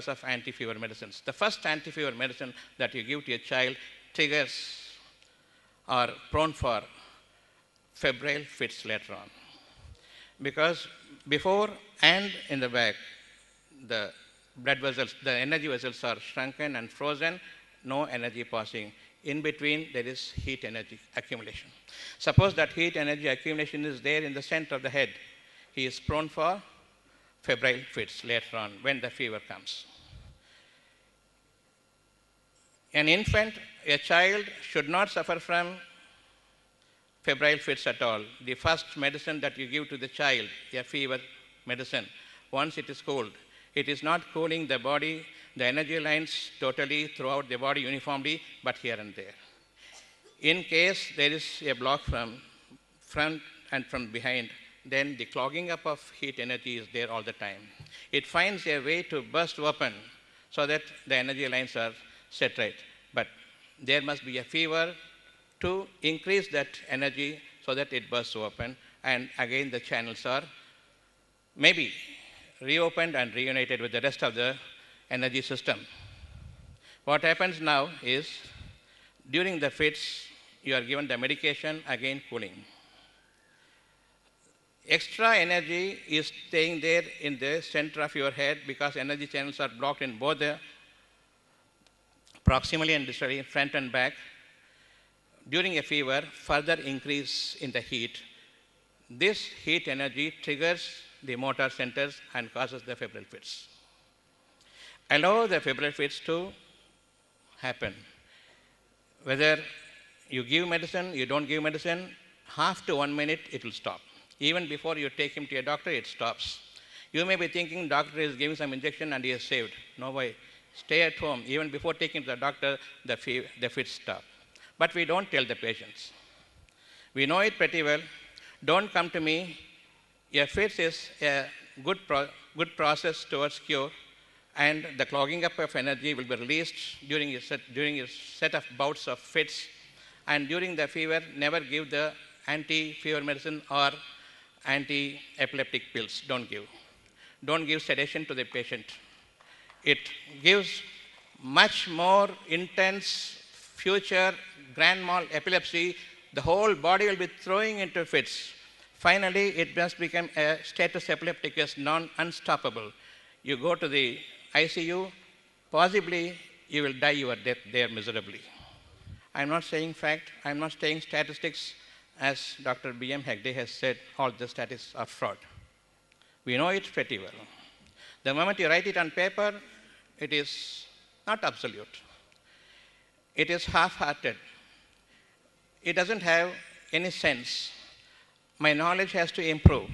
because of anti-fever medicines. The first anti-fever medicine that you give to a child triggers or prone for febrile fits later on. Because before and in the back, the blood vessels, the energy vessels are shrunken and frozen, no energy passing. In between, there is heat energy accumulation. Suppose that heat energy accumulation is there in the center of the head. He is prone for febrile fits later on when the fever comes. An infant, a child, should not suffer from febrile fits at all. The first medicine that you give to the child, a fever medicine, once it is cooled, it is not cooling the body, the energy lines totally throughout the body uniformly, but here and there. In case there is a block from front and from behind, then the clogging up of heat energy is there all the time. It finds a way to burst open so that the energy lines are set right. But there must be a fever to increase that energy so that it bursts open, and again the channels are maybe reopened and reunited with the rest of the energy system. What happens now is, during the fits, you are given the medication, again cooling. Extra energy is staying there in the center of your head because energy channels are blocked in both the proximally and distally, front and back. During a fever, further increase in the heat. This heat energy triggers the motor centers and causes the febrile fits. Allow the febrile fits to happen. Whether you give medicine, you don't give medicine, half to 1 minute it will stop. Even before you take him to a doctor, it stops. You may be thinking doctor is giving some injection and he is saved. No way. Stay at home. Even before taking to the doctor, the fits stop. But we don't tell the patients. We know it pretty well. Don't come to me. A fits is a good process towards cure, and the clogging up of energy will be released during a set of bouts of fits. And during the fever, never give the anti-fever medicine or anti-epileptic pills. Don't give. Don't give sedation to the patient. It gives much more intense future grand mal epilepsy. The whole body will be throwing into fits. Finally, it must become a status epilepticus, non-unstoppable. You go to the ICU, possibly you will die your death there miserably. I'm not saying fact, I'm not saying statistics. As Dr. B.M. Hegde has said, all the statistics are fraud. We know it pretty well. The moment you write it on paper, it is not absolute. It is half-hearted. It doesn't have any sense. My knowledge has to improve.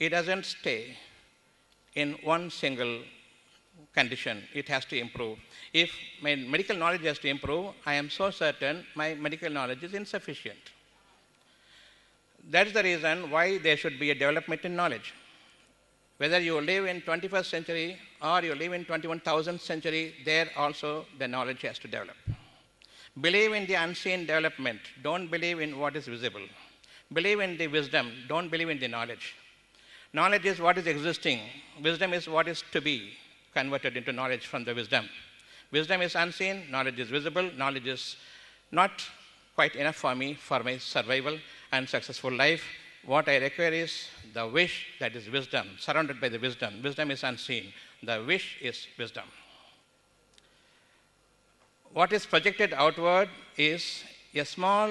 It doesn't stay in one single condition. It has to improve. If my medical knowledge has to improve, I am so certain my medical knowledge is insufficient. That's the reason why there should be a development in knowledge. Whether you live in 21st century or you live in 21,000th century, there also the knowledge has to develop. Believe in the unseen development. Don't believe in what is visible. Believe in the wisdom. Don't believe in the knowledge. Knowledge is what is existing. Wisdom is what is to be converted into knowledge from the wisdom. Wisdom is unseen. Knowledge is visible. Knowledge is not quite enough for me for my survival and successful life. What I require is the wish that is wisdom, surrounded by the wisdom. Wisdom is unseen. The wish is wisdom. What is projected outward is a small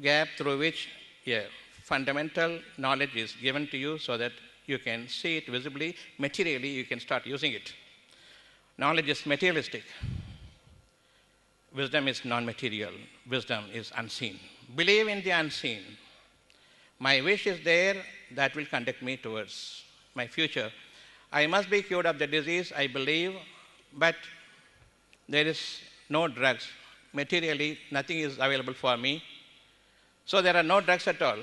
gap through which a fundamental knowledge is given to you so that you can see it visibly. Materially, you can start using it. Knowledge is materialistic. Wisdom is non-material. Wisdom is unseen. Believe in the unseen. My wish is there, that will conduct me towards my future. I must be cured of the disease, I believe, but there is no drugs. Materially, nothing is available for me. So there are no drugs at all.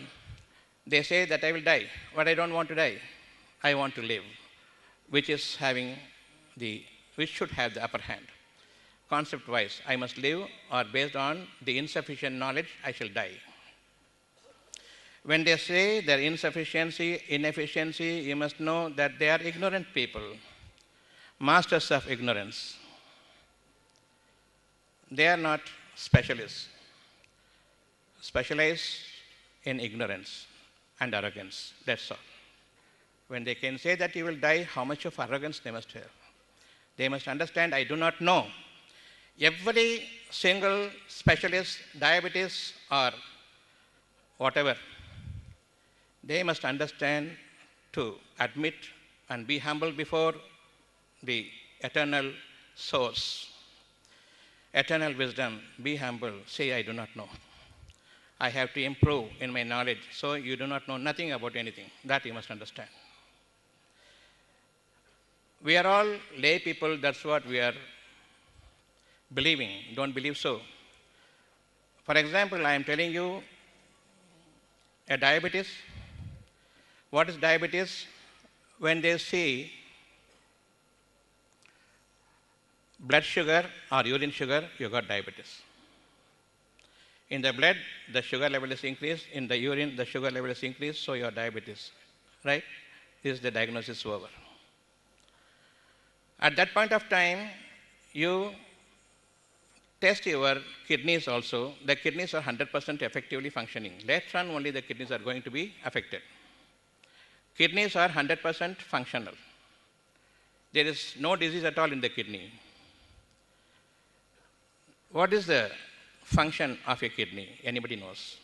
They say that I will die, but I don't want to die. I want to live, which should have the upper hand. Concept-wise, I must live, or based on the insufficient knowledge, I shall die. When they say their insufficiency, inefficiency, you must know that they are ignorant people. masters of ignorance. They are not specialists, specialized in ignorance and arrogance. That's all. When they can say that you will die, how much of arrogance they must have? They must understand, I do not know. Every single specialist, diabetes or whatever, they must understand to admit and be humble before the eternal source. Eternal wisdom, be humble, say I do not know. I have to improve in my knowledge, so you do not know nothing about anything. That you must understand. We are all lay people, that's what we are believing. Don't believe so. For example, I am telling you a diabetes. What is diabetes? When they see blood sugar or urine sugar, you got diabetes. In the blood, the sugar level is increased. In the urine, the sugar level is increased, so you have diabetes. Right? This is the diagnosis over. At that point of time, you test your kidneys also. The kidneys are 100% effectively functioning. Later on, only the kidneys are going to be affected. Kidneys are 100% functional. There is no disease at all in the kidney. What is the function of a kidney? Anybody knows?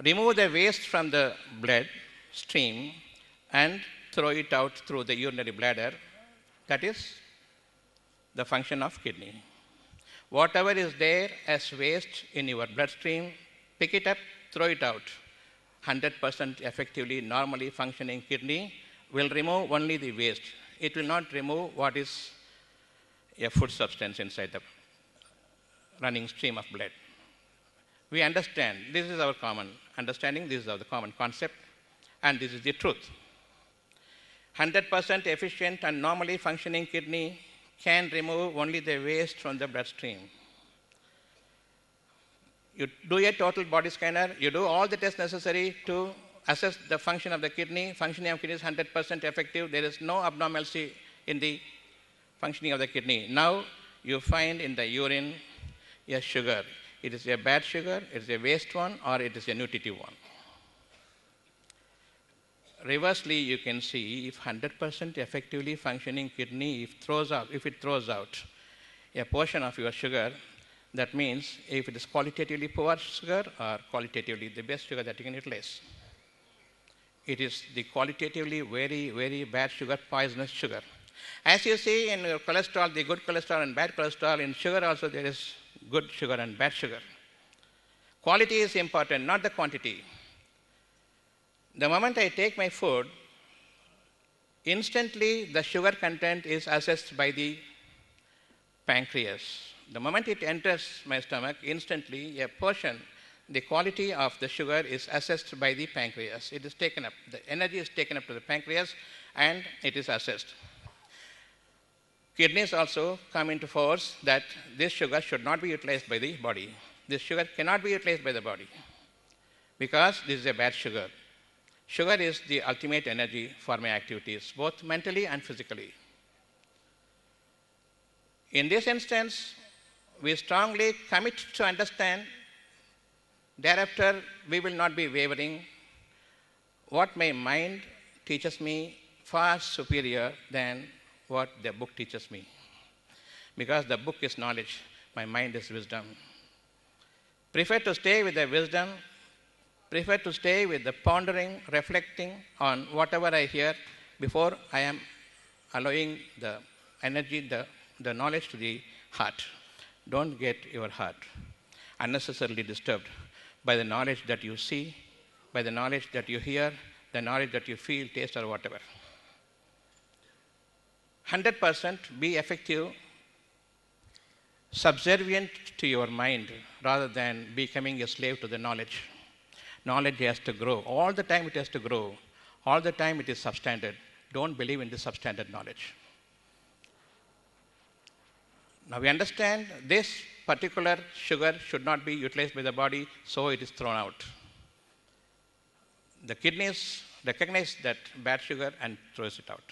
Remove the waste from the blood stream and throw it out through the urinary bladder. That is the function of kidney. Whatever is there as waste in your bloodstream, pick it up, throw it out. 100% effectively, normally functioning kidney will remove only the waste. It will not remove what is a food substance inside the running stream of blood. We understand, this is our common understanding, this is our common concept, and this is the truth. 100% efficient and normally functioning kidney can remove only the waste from the bloodstream. You do a total body scanner, you do all the tests necessary to assess the function of the kidney. Functioning of kidney is 100% effective. There is no abnormality in the functioning of the kidney. Now you find in the urine a sugar. It is a bad sugar, it is a waste one, or it is a nutritive one. Reversely, you can see if 100% effectively functioning kidney, if it throws out a portion of your sugar, that means if it is qualitatively poor sugar or qualitatively the best sugar that you can utilize. It is the qualitatively very, very bad sugar, poisonous sugar. As you see in your cholesterol, the good cholesterol and bad cholesterol, in sugar also there is good sugar and bad sugar. Quality is important, not the quantity. The moment I take my food, instantly the sugar content is assessed by the pancreas. The moment it enters my stomach, instantly a portion, the quality of the sugar is assessed by the pancreas. It is taken up, the energy is taken up to the pancreas and it is assessed. Kidneys also come into force that this sugar should not be utilized by the body. This sugar cannot be utilized by the body because this is a bad sugar. Sugar is the ultimate energy for my activities, both mentally and physically. In this instance, we strongly commit to understand. Thereafter, we will not be wavering. What my mind teaches me far superior than what the book teaches me. Because the book is knowledge, my mind is wisdom. Prefer to stay with the wisdom, prefer to stay with the pondering, reflecting on whatever I hear before I am allowing the energy, the knowledge to the heart. Don't get your heart unnecessarily disturbed by the knowledge that you see, by the knowledge that you hear, the knowledge that you feel, taste, or whatever. 100% be effective, subservient to your mind rather than becoming a slave to the knowledge. Knowledge has to grow. All the time it has to grow. All the time it is substandard. Don't believe in the substandard knowledge. Now we understand this particular sugar should not be utilized by the body, so it is thrown out. The kidneys recognize that bad sugar and throws it out.